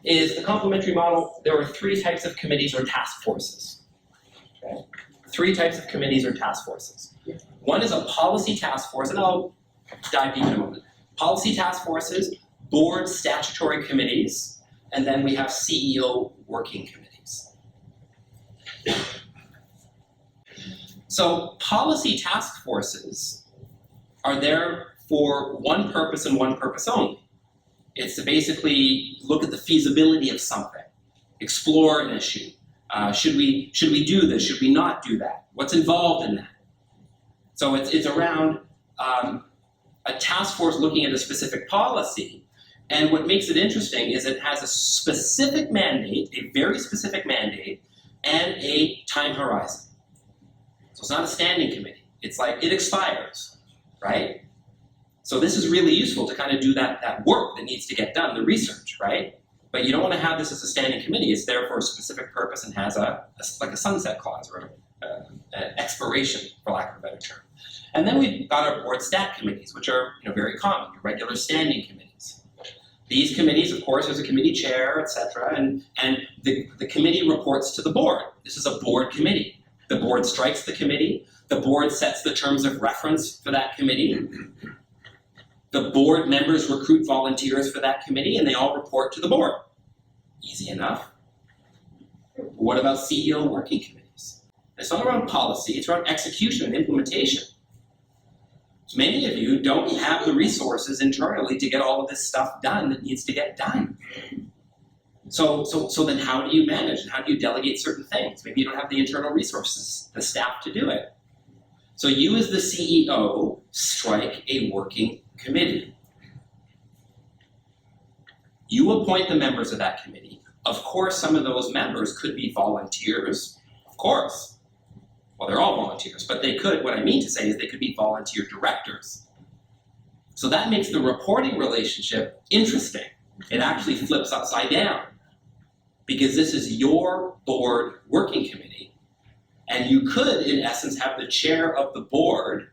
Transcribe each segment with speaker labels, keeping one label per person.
Speaker 1: is the complementary model. There are 3 types of committees or task forces. Okay? 3 types of committees or task forces. One is a policy task force, and I'll dive deep in a moment. Policy task forces, board statutory committees, and then we have CEO working committees. So policy task forces are there for one purpose and one purpose only. It's to basically look at the feasibility of something, explore an issue. Should we do this? Should we not do that? What's involved in that? So it's around a task force looking at a specific policy, and what makes it interesting is it has a specific mandate, a very specific mandate, and a time horizon. So it's not a standing committee. It's like it expires, right? So this is really useful to kind of do that work that needs to get done, the research, right? But you don't want to have this as a standing committee. It's there for a specific purpose and has like a sunset clause or an expiration, for lack of a better term. And then we've got our board stat committees, which are very common, your regular standing committees. These committees, of course, there's a committee chair, etc., and the committee reports to the board. This is a board committee. The board strikes the committee. The board sets the terms of reference for that committee. The board members recruit volunteers for that committee, and they all report to the board. Easy enough. But what about CEO working committees? It's not around policy, it's around execution and implementation. Many of you don't have the resources internally to get all of this stuff done that needs to get done. So then how do you manage and how do you delegate certain things? Maybe you don't have the internal resources, the staff to do it. So you as the CEO strike a working committee. You appoint the members of that committee. Of course, some of those members could be volunteers, of course. Well, they're all volunteers, but they could, what I mean to say is they could be volunteer directors. So that makes the reporting relationship interesting. It actually flips upside down because this is your board working committee, and you could, in essence, have the chair of the board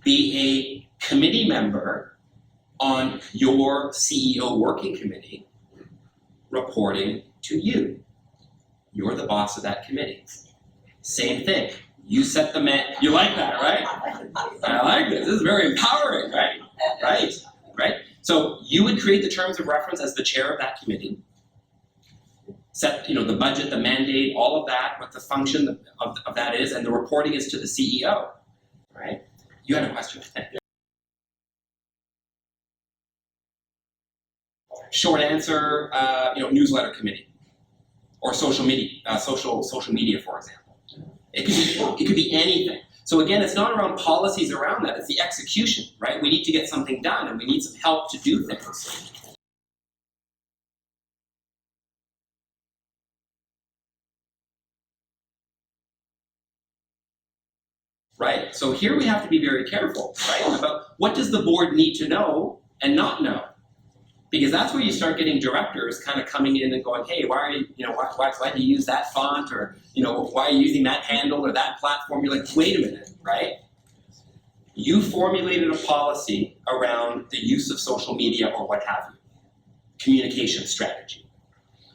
Speaker 1: be a committee member on your CEO working committee reporting to you. You're the boss of that committee. Same thing. You set the you like that, right? I like this. This is very empowering, right? Right? So you would create the terms of reference as the chair of that committee. Set, the budget, the mandate, all of that, what the function of that is, and the reporting is to the CEO, right? You had a question? Short answer, newsletter committee, or social media, social media, for example. It could be anything. So again, it's not around policies around that, it's the execution, right? We need to get something done and we need some help to do things. Right? So here we have to be very careful, right? About what does the board need to know and not know? Because that's where you start getting directors kind of coming in and going, hey, why are you, why do you use that font, or why are you using that handle or that platform? You're like, wait a minute, right? You formulated a policy around the use of social media or what have you, communication strategy.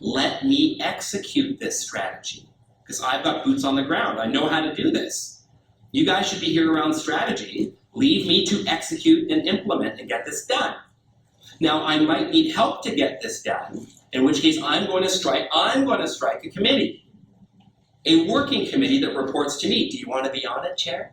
Speaker 1: Let me execute this strategy because I've got boots on the ground. I know how to do this. You guys should be here around strategy. Leave me to execute and implement and get this done. Now, I might need help to get this done, in which case I'm going to strike a committee, a working committee that reports to me. Do you want to be on it, Chair?